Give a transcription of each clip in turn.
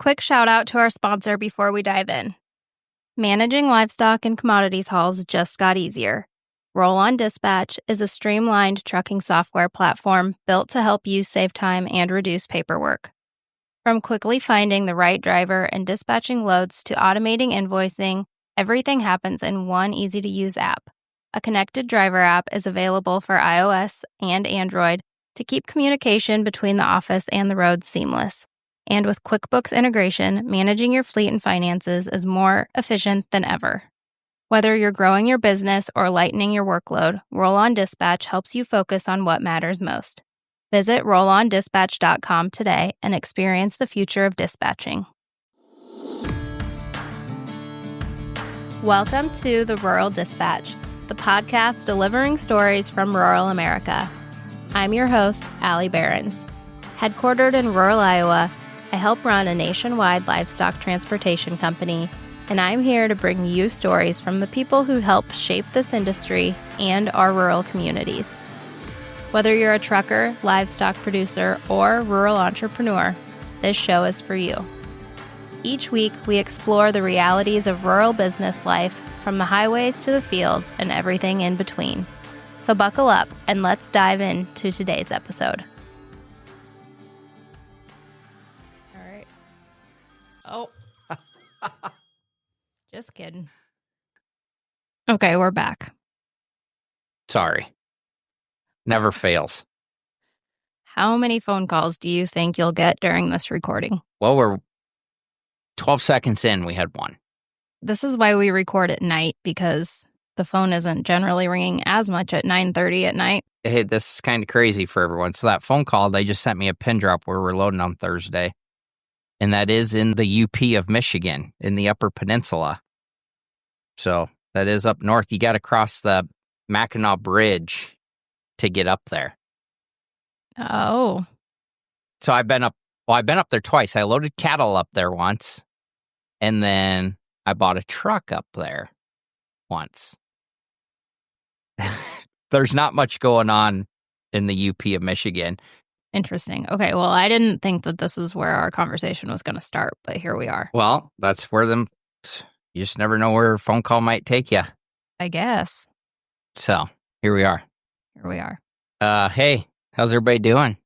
quick shout out to our sponsor before we dive in. Managing livestock and commodities hauls just got easier. Roll On Dispatch is a streamlined trucking software platform built to help you save time and reduce paperwork. From quickly finding the right driver and dispatching loads to automating invoicing, everything happens in one easy-to-use app. A connected driver app is available for iOS and Android to keep communication between the office and the road seamless. And with QuickBooks integration, managing your fleet and finances is more efficient than ever. Whether you're growing your business or lightening your workload, Roll On Dispatch helps you focus on what matters most. Visit rollondispatch.com today and experience the future of dispatching. Welcome to the Rural Dispatch, the podcast delivering stories from rural America. I'm your host, Allie Behrens. Headquartered in rural Iowa, I help run a nationwide livestock transportation company, and I'm here to bring you stories from the people who help shape this industry and our rural communities. Whether you're a trucker, livestock producer, or rural entrepreneur, this show is for you. Each week, we explore the realities of rural business life, from the highways to the fields and everything in between. So buckle up and let's dive into today's episode. Oh, just kidding. Okay, we're back. Sorry. Never fails. How many phone calls do you think you'll get during this recording? Well, we're 12 seconds in. We had one. This is why we record at night, because the phone isn't generally ringing as much at 9:30 at night. Hey, this is kind of crazy for everyone. So that phone call, they just sent me a pin drop where we're loading on Thursday. And that is in the UP of Michigan, in the Upper Peninsula. So that is up north. You got to cross the Mackinac Bridge to get up there. Oh. So I've been up there twice. I loaded cattle up there once, and then I bought a truck up there once. There's not much going on in the UP of Michigan. Interesting. Okay, well, I didn't think that this is where our conversation was going to start, but here we are. Well, that's where you just never know where a phone call might take you. I guess. So, here we are. Hey, how's everybody doing?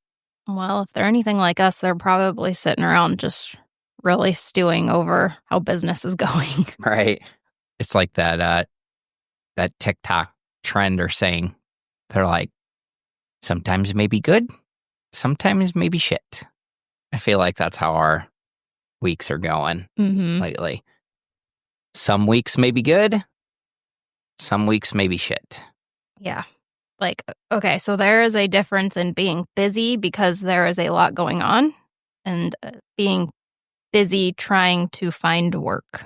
Well, if they're anything like us, they're probably sitting around just really stewing over how business is going. Right. It's like that TikTok trend or saying. They're like, sometimes it may be good. Sometimes maybe shit. I feel like that's how our weeks are going lately. Some weeks may be good. Some weeks may be shit. Yeah. Like, okay, so there is a difference in being busy because there is a lot going on and being busy trying to find work.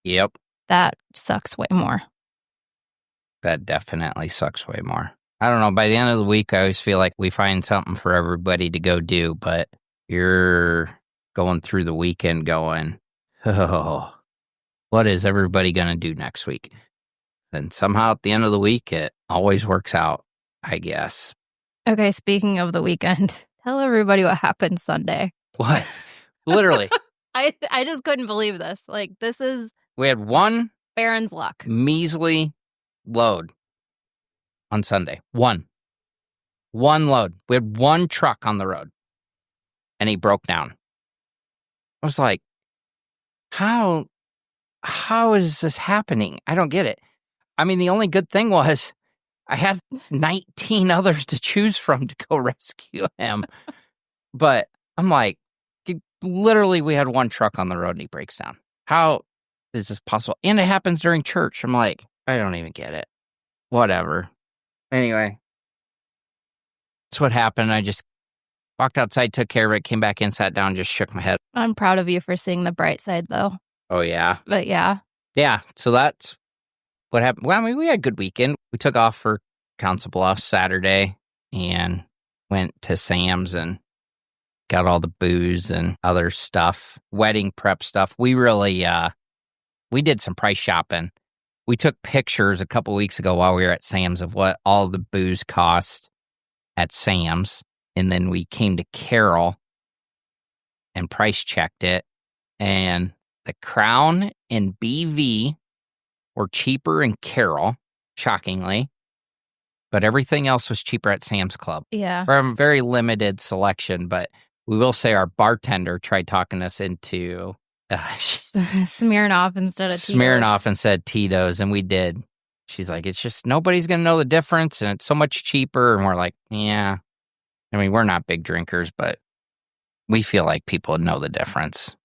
Yep. That sucks way more. That definitely sucks way more. I don't know, by the end of the week, I always feel like we find something for everybody to go do, but you're going through the weekend going, oh, what is everybody going to do next week? Then somehow at the end of the week, it always works out, I guess. Okay, speaking of the weekend, tell everybody what happened Sunday. What? Literally. I just couldn't believe this. Like, this is... We had one... Baron's luck. Measly load. On Sunday. One load. We had one truck on the road. And he broke down. I was like, how is this happening? I don't get it. I mean, the only good thing was I had 19 others to choose from to go rescue him. But I'm like, literally we had one truck on the road and he breaks down. How is this possible? And it happens during church. I'm like, I don't even get it. Whatever. Anyway, that's what happened. I just walked outside, took care of it, came back in, sat down, just shook my head. I'm proud of you for seeing the bright side, though. Oh, yeah. But yeah. Yeah, so that's what happened. Well, I mean, we had a good weekend. We took off for Council Bluffs Saturday and went to Sam's and got all the booze and other stuff, wedding prep stuff. We really, we did some price shopping. We took pictures a couple weeks ago while we were at Sam's of what all the booze cost at Sam's. And then we came to Carroll and price checked it. And the Crown and BV were cheaper in Carroll, shockingly. But everything else was cheaper at Sam's Club. Yeah. We're a very limited selection, but we will say our bartender tried talking us into Smirnoff instead of Tito's. Smirnoff instead of Tito's, and we did. She's like, it's just nobody's going to know the difference, and it's so much cheaper. And we're like, yeah. I mean, we're not big drinkers, but we feel like people would know the difference.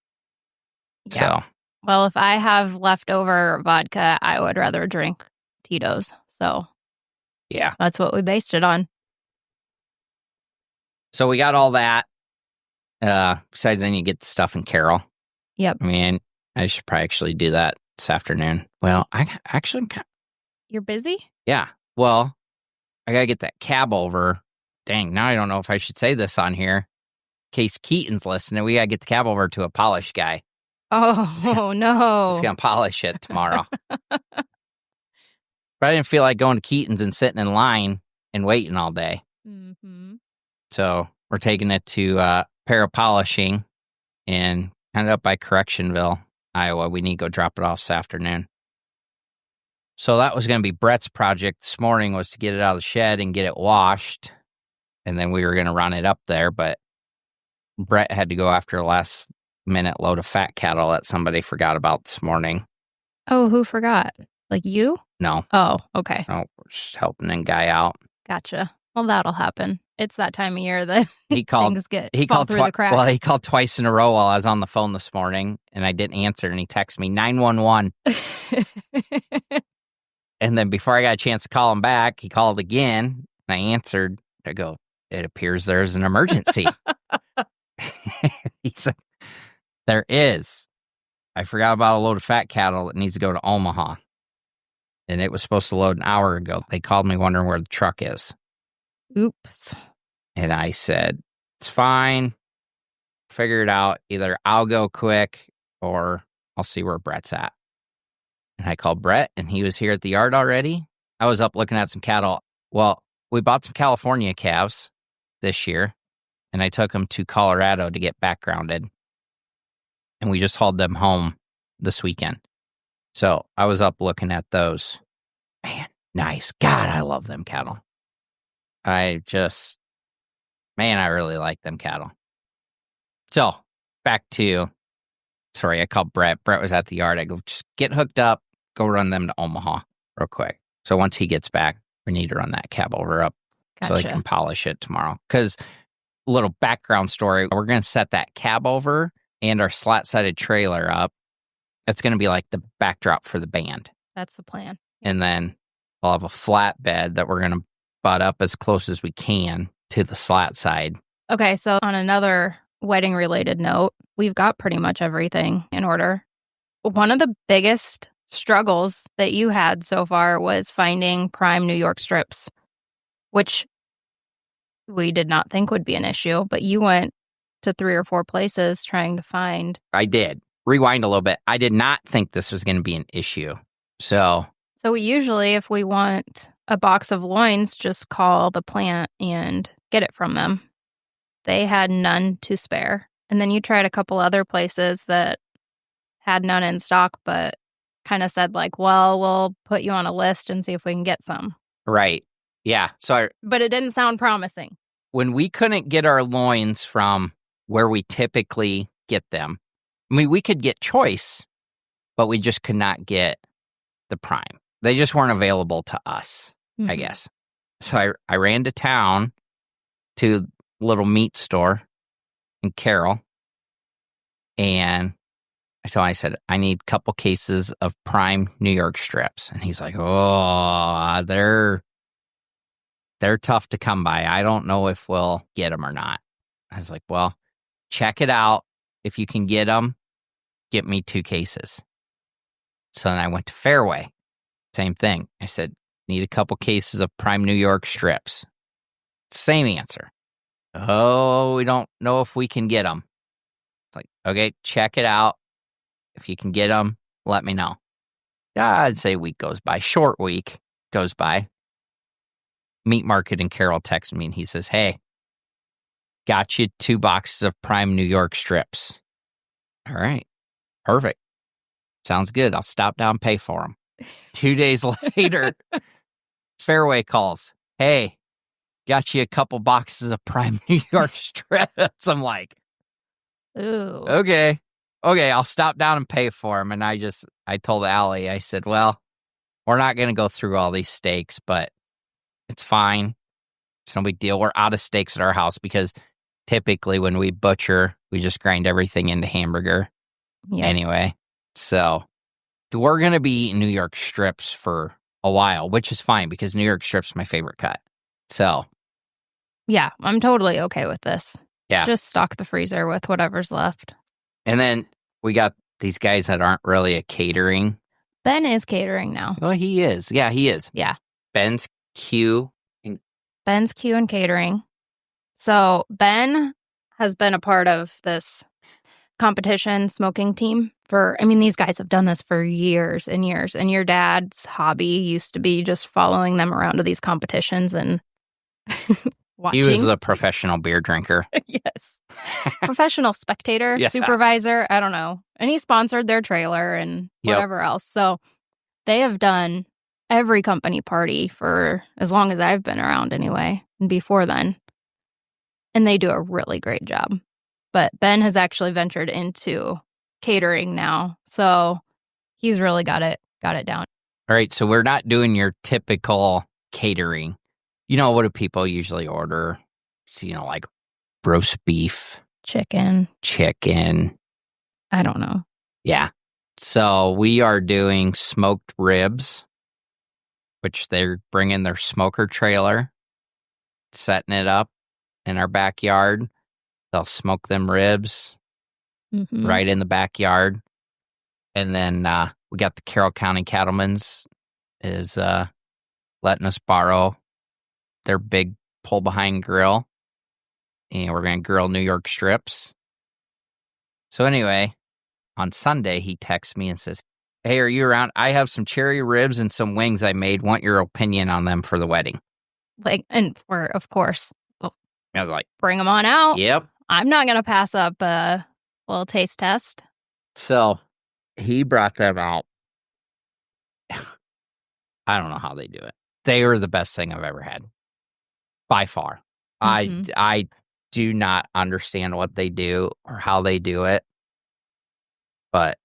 Yeah. So, well, if I have leftover vodka, I would rather drink Tito's. So, yeah. That's what we based it on. So we got all that. Besides, then you get the stuff in Carroll. Yep. I mean, I should probably actually do that this afternoon. Well, You're busy? Yeah. Well, I got to get that cab over. Dang, now I don't know if I should say this on here. In case Keaton's listening, we got to get the cab over to a polish guy. Oh, no. He's going to polish it tomorrow. But I didn't feel like going to Keaton's and sitting in line and waiting all day. Mm-hmm. So we're taking it to Para Polishing and kind of up by Correctionville, Iowa. We need to go drop it off this afternoon. So that was going to be Brett's project this morning, was to get it out of the shed and get it washed. And then we were going to run it up there. But Brett had to go after a last minute load of fat cattle that somebody forgot about this morning. Oh, who forgot? Like you? No. Oh, okay. No, we're just helping a guy out. Gotcha. Well, that'll happen. It's that time of year that He called. things fall through the cracks. Well, he called twice in a row while I was on the phone this morning, and I didn't answer. And he texted me 911. And then before I got a chance to call him back, he called again. And I answered. I go, it appears there's an emergency. He said, there is. I forgot about a load of fat cattle that needs to go to Omaha. And it was supposed to load an hour ago. They called me wondering where the truck is. Oops. And I said, it's fine. Figure it out. Either I'll go quick or I'll see where Brett's at. And I called Brett, and he was here at the yard already. I was up looking at some cattle. Well, we bought some California calves this year, and I took them to Colorado to get backgrounded. And we just hauled them home this weekend. So I was up looking at those. Man, nice. God, I love them cattle. I really like them cattle. So back to, I called Brett. Brett was at the yard. I go, just get hooked up, go run them to Omaha real quick. So once he gets back, we need to run that cab over up so they can polish it tomorrow. Because, little background story, we're going to set that cab over and our slat-sided trailer up. It's going to be like the backdrop for the band. That's the plan. And then we'll have a flatbed that we're going to butt up as close as we can to the slat side. Okay, so on another wedding-related note, we've got pretty much everything in order. One of the biggest struggles that you had so far was finding prime New York strips, which we did not think would be an issue, but you went to 3 or 4 places trying to find. I did. Rewind a little bit. I did not think this was going to be an issue. So we usually, if we want a box of loins, just call the plant and get it from them. They had none to spare. And then you tried a couple other places that had none in stock, but kind of said like, well, we'll put you on a list and see if we can get some. Right. Yeah. But it didn't sound promising. When we couldn't get our loins from where we typically get them, I mean, we could get choice, but we just could not get the prime. They just weren't available to us, I guess. So I ran to town to a little meat store in Carroll, and so I said, I need a couple cases of prime New York strips. And he's like, oh, they're tough to come by. I don't know if we'll get them or not. I was like, well, check it out. If you can get them, get me 2 cases. So then I went to Fairway. Same thing. I said, need a couple cases of prime New York strips. Same answer. Oh, we don't know if we can get them. It's like, okay, check it out. If you can get them, let me know. Yeah, I'd say a week goes by. Short week goes by. Meat Market in Carroll texted me and he says, hey, got you 2 boxes of prime New York strips. All right. Perfect. Sounds good. I'll stop down and pay for them. 2 days later, Fairway calls. Hey, got you a couple boxes of prime New York strips. I'm like, Ooh. okay, I'll stop down and pay for them. And I told Allie, I said, well, we're not going to go through all these steaks, but it's fine. It's no big deal. We're out of steaks at our house because typically when we butcher, we just grind everything into hamburger. Yep. Anyway, so we're going to be eating New York strips for a while, which is fine because New York strips my favorite cut. So. Yeah, I'm totally okay with this. Yeah. Just stock the freezer with whatever's left. And then we got these guys that aren't really a catering. Ben is catering now. Well, he is. Yeah, he is. Yeah. Ben's Q and catering. So Ben has been a part of this competition smoking team these guys have done this for years and years. And your dad's hobby used to be just following them around to these competitions and watching. He was a professional beer drinker. Yes. Professional spectator, Yeah. supervisor, I don't know. And he sponsored their trailer and whatever else. So they have done every company party for as long as I've been around anyway, and before then. And they do a really great job. But Ben has actually ventured into catering now. So he's really got it down. All right, so we're not doing your typical catering. What do people usually order? So, like roast beef. Chicken. I don't know. Yeah. So we are doing smoked ribs, which they're bringing their smoker trailer, setting it up in our backyard. They'll smoke them ribs right in the backyard. And then we got the Carroll County Cattlemen's is letting us borrow their big pull-behind grill. And we're going to grill New York strips. So anyway, on Sunday, he texts me and says, hey, are you around? I have some cherry ribs and some wings I made. Want your opinion on them for the wedding. Of course. I was like, bring them on out. Yep. I'm not going to pass up a little taste test. So he brought them out. I don't know how they do it. They were the best thing I've ever had. By far. I do not understand what they do or how they do it. But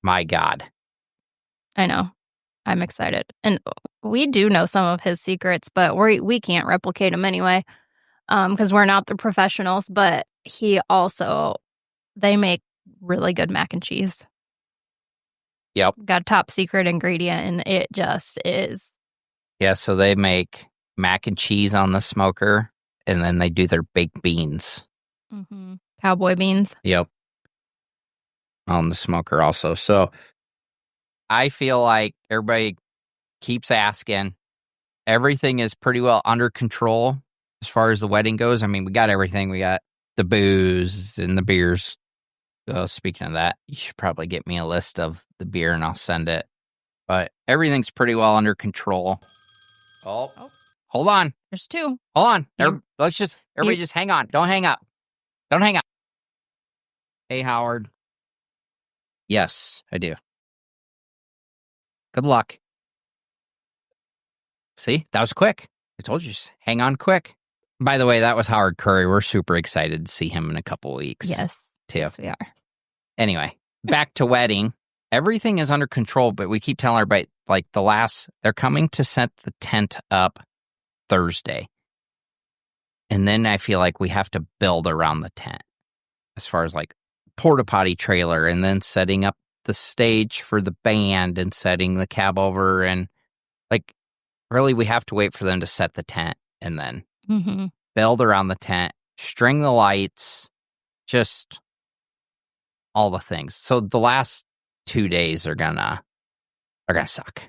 my God. I know. I'm excited. And we do know some of his secrets, but we can't replicate them anyway because we're not the professionals. But they make really good mac and cheese. Yep. Got a top secret ingredient, and it just is. Yeah, so they make mac and cheese on the smoker, and then they do their baked beans. Mm-hmm. Cowboy beans. Yep. On the smoker also. So I feel like everybody keeps asking. Everything is pretty well under control as far as the wedding goes. We got everything. We got the booze and the beers. Speaking of that, you should probably get me a list of the beer and I'll send it. But everything's pretty well under control. Oh. Hold on. There's two. Hold on. Everybody just hang on. Don't hang up. Hey, Howard. Yes, I do. Good luck. See, that was quick. I told you, just hang on quick. By the way, that was Howard Curry. We're super excited to see him in a couple weeks. Yes. Too. Yes, we are. Anyway, back to wedding. Everything is under control, but we keep telling everybody, they're coming to set the tent up Thursday. And then I feel like we have to build around the tent as far as porta potty trailer and then setting up the stage for the band and setting the cab over. And really, we have to wait for them to set the tent and then build around the tent, string the lights, just all the things. So the last 2 days are gonna suck.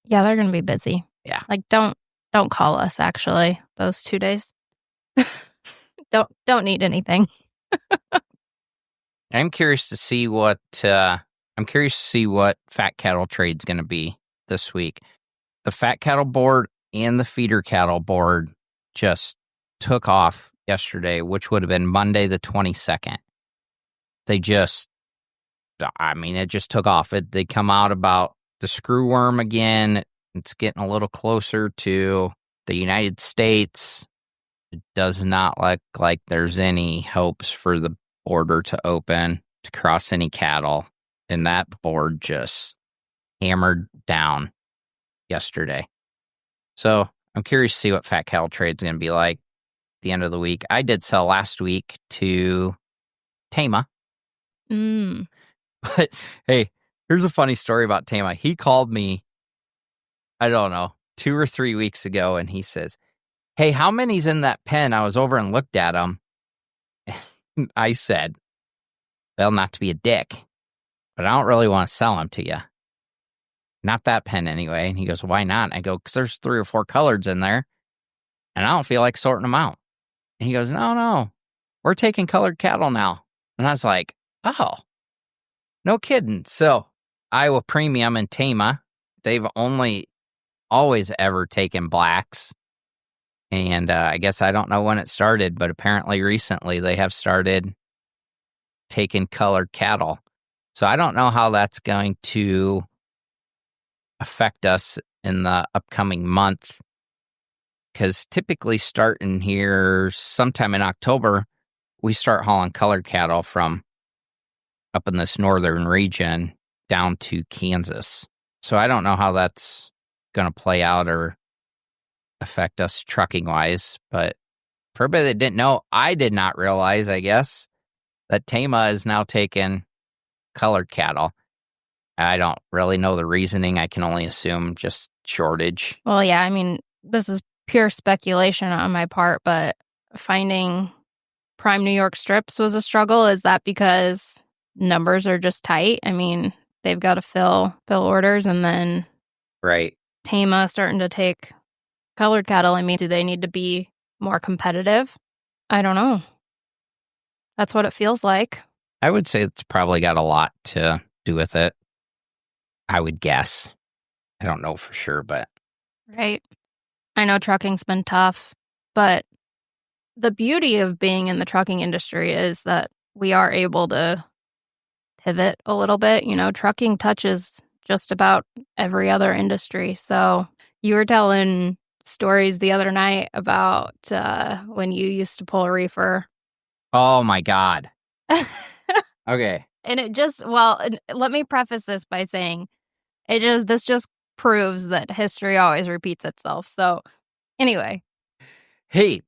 Yeah, they're gonna be busy. Yeah. Don't call us actually those 2 days. don't need anything. I'm curious to see what Fat Cattle Trade's going to be this week. The Fat Cattle Board and the Feeder Cattle Board just took off yesterday, which would have been Monday the 22nd. They just I mean, it just took off. They come out about the screwworm again. It's getting a little closer to the United States. It does not look like there's any hopes for the border to open to cross any cattle. And that board just hammered down yesterday. So I'm curious to see what fat cattle trade's going to be like at the end of the week. I did sell last week to Tama. But hey, here's a funny story about Tama. He called me, I don't know, 2 or 3 weeks ago, and he says, "Hey, how many's in that pen?" I was over and looked at him. I said, "Well, not to be a dick, but I don't really want to sell them to you. Not that pen anyway." And he goes, "Why not?" I go, "Because there's 3 or 4 coloreds in there, and I don't feel like sorting them out." And he goes, No, we're taking colored cattle now." And I was like, "Oh, no kidding." So Iowa Premium and Tama, they've only always ever taken blacks. And I guess I don't know when it started, but apparently recently they have started taking colored cattle. So I don't know how that's going to affect us in the upcoming month, because typically starting here sometime in October, we start hauling colored cattle from up in this northern region down to Kansas. So I don't know how that's going to play out or affect us trucking wise. But for everybody that didn't know, I did not realize, I guess, that Tama is now taking colored cattle. I don't really know the reasoning. I can only assume just shortage. Well, yeah, I mean, this is pure speculation on my part, but finding prime New York strips was a struggle. Is that because numbers are just tight? I mean, they've got to fill orders, and then right. Tama starting to take colored cattle. I mean, do they need to be more competitive? I don't know. That's what it feels like. I would say it's probably got a lot to do with it. I would guess. I don't know for sure, but. Right. I know trucking's been tough, but the beauty of being in the trucking industry is that we are able to pivot a little bit. You know, trucking touches just about every other industry. So you were telling stories the other night about when you used to pull a reefer. Oh my God. Okay. And it just, well, let me preface this by saying this just proves that history always repeats itself. So anyway. Hey,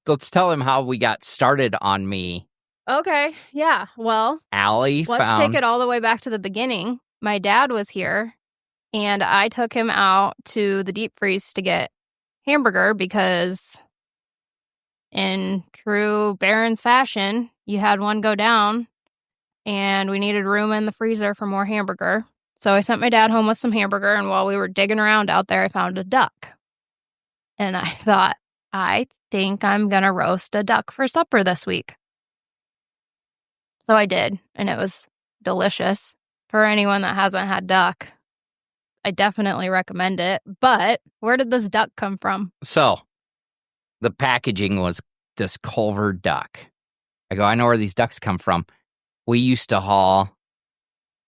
let's tell him how we got started on me. Okay. Yeah. Well, let's take it all the way back to the beginning. My dad was here, and I took him out to the deep freeze to get hamburger because in true Barron's fashion, you had one go down, and we needed room in the freezer for more hamburger. So I sent my dad home with some hamburger, and while we were digging around out there, I found a duck. And I thought, I think I'm going to roast a duck for supper this week. So I did, and it was delicious. For anyone that hasn't had duck, I definitely recommend it. But where did this duck come from? So the packaging was this Culver duck. I go, I know where these ducks come from. We used to haul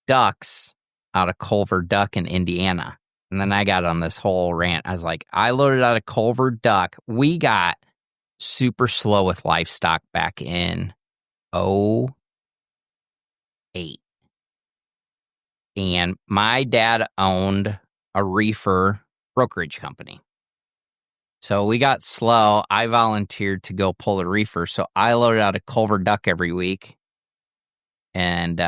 ducks out of Culver Duck in Indiana. And then I got on this whole rant. I was like, I loaded out a Culver Duck. We got super slow with livestock back in 2008. And my dad owned a reefer brokerage company. So we got slow. I volunteered to go pull a reefer. So I loaded out a Culver Duck every week and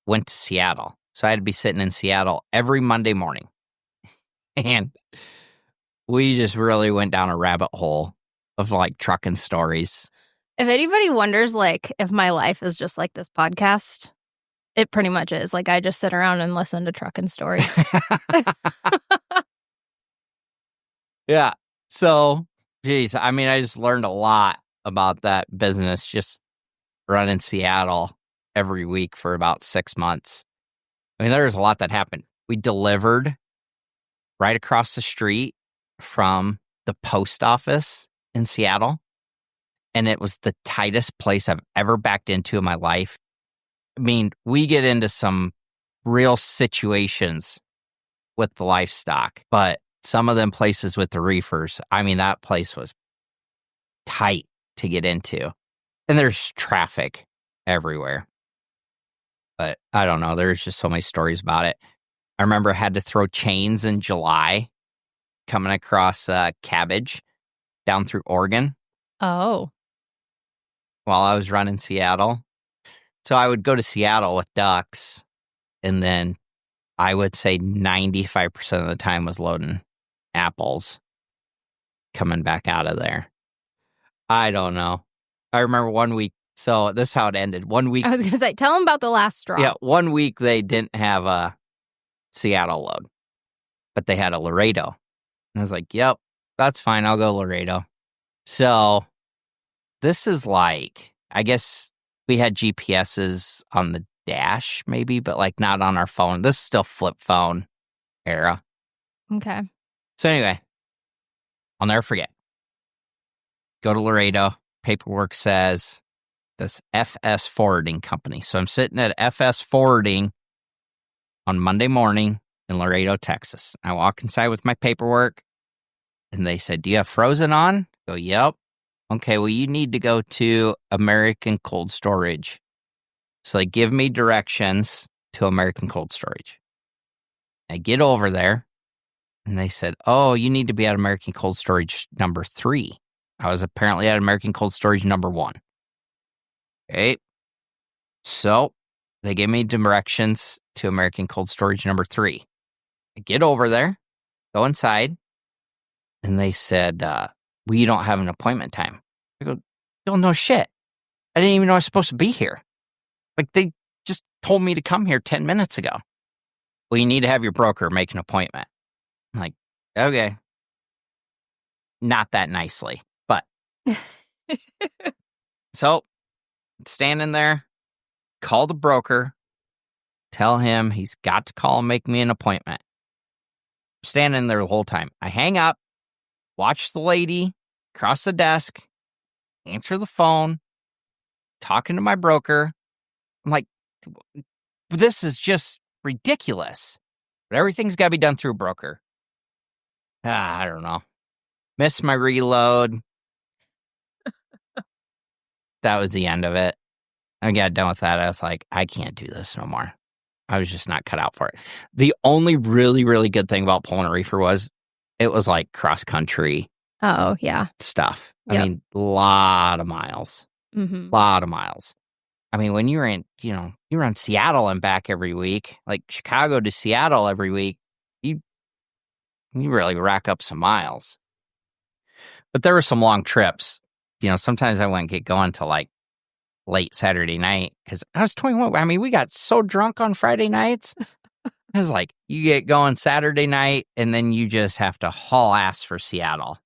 went to Seattle. So I had to be sitting in Seattle every Monday morning. And we just really went down a rabbit hole of like trucking stories. If anybody wonders, like, if my life is just like this podcast, it pretty much is. Like, I just sit around and listen to trucking stories. Yeah. So, geez, I mean, I just learned a lot about that business just running Seattle every week for about 6 months. I mean, there was a lot that happened. We delivered right across the street from the post office in Seattle. And it was the tightest place I've ever backed into in my life. mean, we get into some real situations with the livestock, but some of them places with the reefers, I mean, that place was tight to get into. And there's traffic everywhere. But I don't know. There's just so many stories about it. I remember I had to throw chains in July coming across cabbage down through Oregon Oh. while I was running Seattle. So I would go to Seattle with ducks, and then I would say 95% of the time was loading apples coming back out of there. I don't know. I remember one week, so this is how it ended. 1 week. I was going to say, tell them about the last straw. Yeah, 1 week they didn't have a Seattle load, but they had a Laredo. And I was like, yep, that's fine. I'll go Laredo. So this is like, I guess we had GPSs on the dash maybe, but like not on our phone. This is still flip phone era. Okay. So anyway, I'll never forget. Go to Laredo. Paperwork says this FS Forwarding Company. So I'm sitting at FS Forwarding on Monday morning in Laredo, Texas. I walk inside with my paperwork, and they said, do you have frozen on? I go, yep. Okay, well, you need to go to American Cold Storage. So they give me directions to American Cold Storage. I get over there, and they said, oh, you need to be at American Cold Storage number 3. I was apparently at American Cold Storage number 1. Okay. So they gave me directions to American Cold Storage number 3. I get over there, go inside, and they said, well, you don't have an appointment time. I go, oh, no shit. I didn't even know I was supposed to be here. Like, they just told me to come here 10 minutes ago. Well, you need to have your broker make an appointment. I'm like, okay. Not that nicely, but. So, standing there, call the broker, tell him he's got to call and make me an appointment. Standing there the whole time. I hang up, watch the lady across the desk, answer the phone, talking to my broker. I'm like, this is just ridiculous. But everything's got to be done through a broker. I don't know. Missed my reload. That was the end of it. I got done with that. I was like, I can't do this no more. I was just not cut out for it. The only really, really good thing about pulling a reefer was it was like cross country. Oh, yeah. Stuff. Yep. I mean, a lot of miles. Mm-hmm. Lot of miles. I mean, when you're in, you were in Seattle and back every week, like Chicago to Seattle every week, you really rack up some miles. But there were some long trips. Sometimes I wouldn't get going till like late Saturday night because I was 21. I mean, we got so drunk on Friday nights. It was like you get going Saturday night and then you just have to haul ass for Seattle.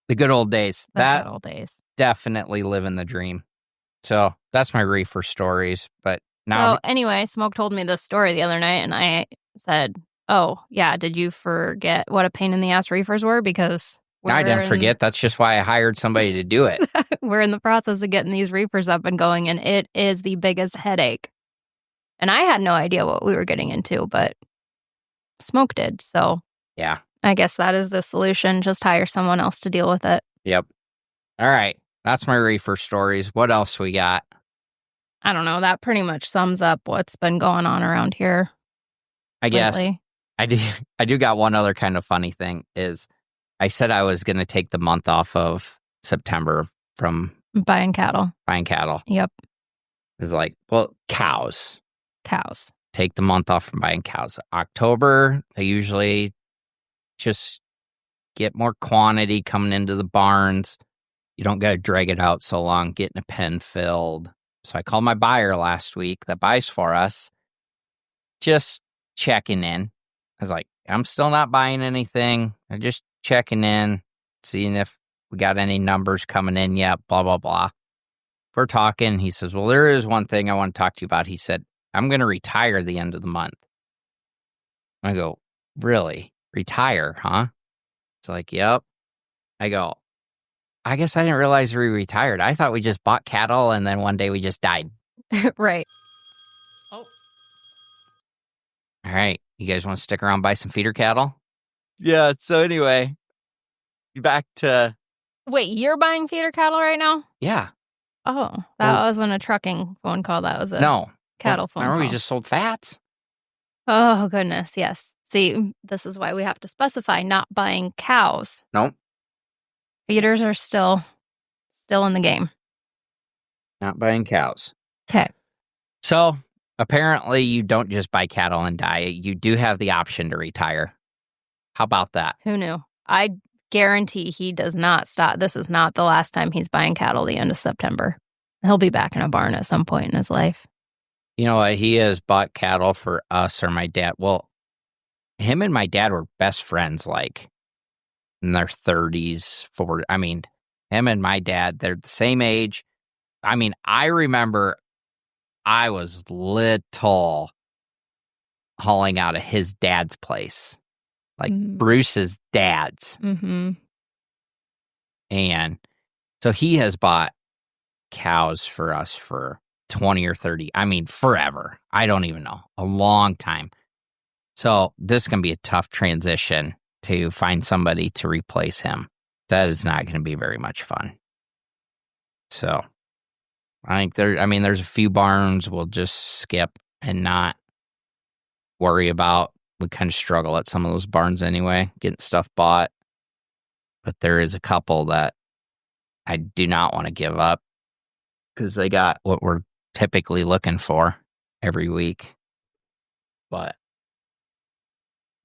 The good old days. The good old days. Definitely living the dream. So that's my reefer stories. But now. So anyway, Smoke told me this story the other night and I said, oh, yeah, did you forget what a pain in the ass reefers were? Because I didn't forget. That's just why I hired somebody to do it. We're in the process of getting these reefers up and going, and it is the biggest headache. And I had no idea what we were getting into, but Smoke did. So yeah, I guess that is the solution. Just hire someone else to deal with it. Yep. All right. That's my reefer stories. What else we got? I don't know. That pretty much sums up what's been going on around here. I guess lately. I do got one other kind of funny thing is I said I was going to take the month off of September from buying cattle. Yep. It's like, well, cows. Take the month off from buying cows. October, I usually just get more quantity coming into the barns. You don't got to drag it out so long, getting a pen filled. So I called my buyer last week that buys for us, just checking in. I was like, I'm still not buying anything. I'm just checking in, seeing if we got any numbers coming in yet, blah, blah, blah. We're talking. He says, well, there is one thing I want to talk to you about. He said, I'm going to retire the end of the month. I go, really? Retire, huh? It's like, yep. I go, I guess I didn't realize we retired. I thought we just bought cattle and then one day we just died. Right. Oh. All right. You guys want to stick around, buy some feeder cattle? Yeah. So anyway, back to... Wait, you're buying feeder cattle right now? Yeah. Oh, that wasn't a trucking phone call. That was a cattle phone Remember call. we just sold fats? Oh, goodness. Yes. See, this is why we have to specify not buying cows. Nope. Feeders are still in the game. Not buying cows. Okay. So apparently you don't just buy cattle and diet. You do have the option to retire. How about that? Who knew? I guarantee he does not stop. This is not the last time he's buying cattle the end of September. He'll be back in a barn at some point in his life. You know what? He has bought cattle for us or my dad. Well, him and my dad were best friends, like in their 30s, 40s. I mean, him and my dad, they're the same age. I mean, I remember I was little hauling out of his dad's place, like Bruce's dad's. Mm-hmm. And so he has bought cows for us for 20 or 30. I mean, forever. I don't even know. A long time. So this can be a tough transition to find somebody to replace him. That is not going to be very much fun. So I think there's a few barns we'll just skip and not worry about. We kind of struggle at some of those barns anyway, getting stuff bought. But there is a couple that I do not want to give up because they got what we're typically looking for every week. But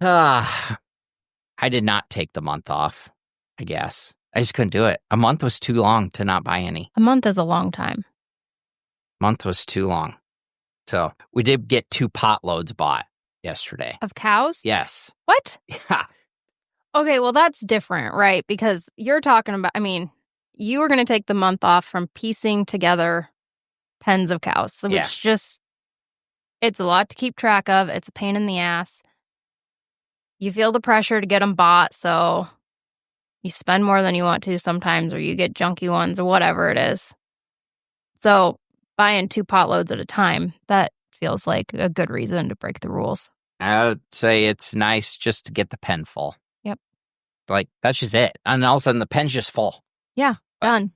I did not take the month off, I guess. I just couldn't do it. A month was too long to not buy any. A month is a long time. Month was too long. So we did get 2 pot loads bought yesterday. Of cows? Yes. What? Yeah. Okay, well, that's different, right? Because you're talking about, you were going to take the month off from piecing together pens of cows, which it's a lot to keep track of. It's a pain in the ass. You feel the pressure to get them bought, so you spend more than you want to sometimes, or you get junky ones, or whatever it is. So buying 2 pot loads at a time, that feels like a good reason to break the rules. I would say it's nice just to get the pen full. Yep. Like, that's just it. And all of a sudden, the pen's just full. Yeah, done.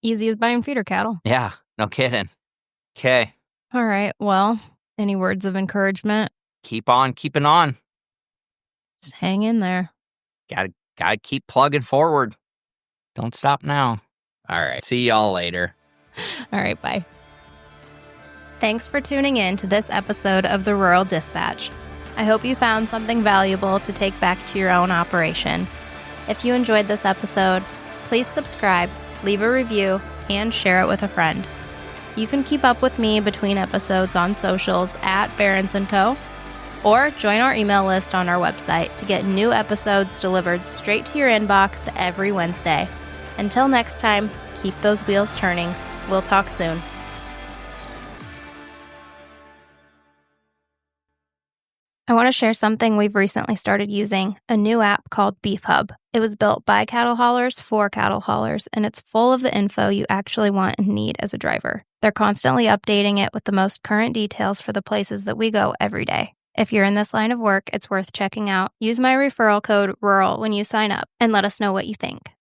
Easy as buying feeder cattle. Yeah, no kidding. Okay. All right, well, any words of encouragement? Keep on keeping on. Just hang in there. Gotta keep plugging forward. Don't stop now. All right. See y'all later. All right, bye. Thanks for tuning in to this episode of the Rural Dispatch. I hope you found something valuable to take back to your own operation. If you enjoyed this episode, please subscribe, leave a review, and share it with a friend. You can keep up with me between episodes on socials at Barons & Co., or join our email list on our website to get new episodes delivered straight to your inbox every Wednesday. Until next time, keep those wheels turning. We'll talk soon. I want to share something we've recently started using, a new app called Beef Hub. It was built by cattle haulers for cattle haulers, and it's full of the info you actually want and need as a driver. They're constantly updating it with the most current details for the places that we go every day. If you're in this line of work, it's worth checking out. Use my referral code RURAL when you sign up and let us know what you think.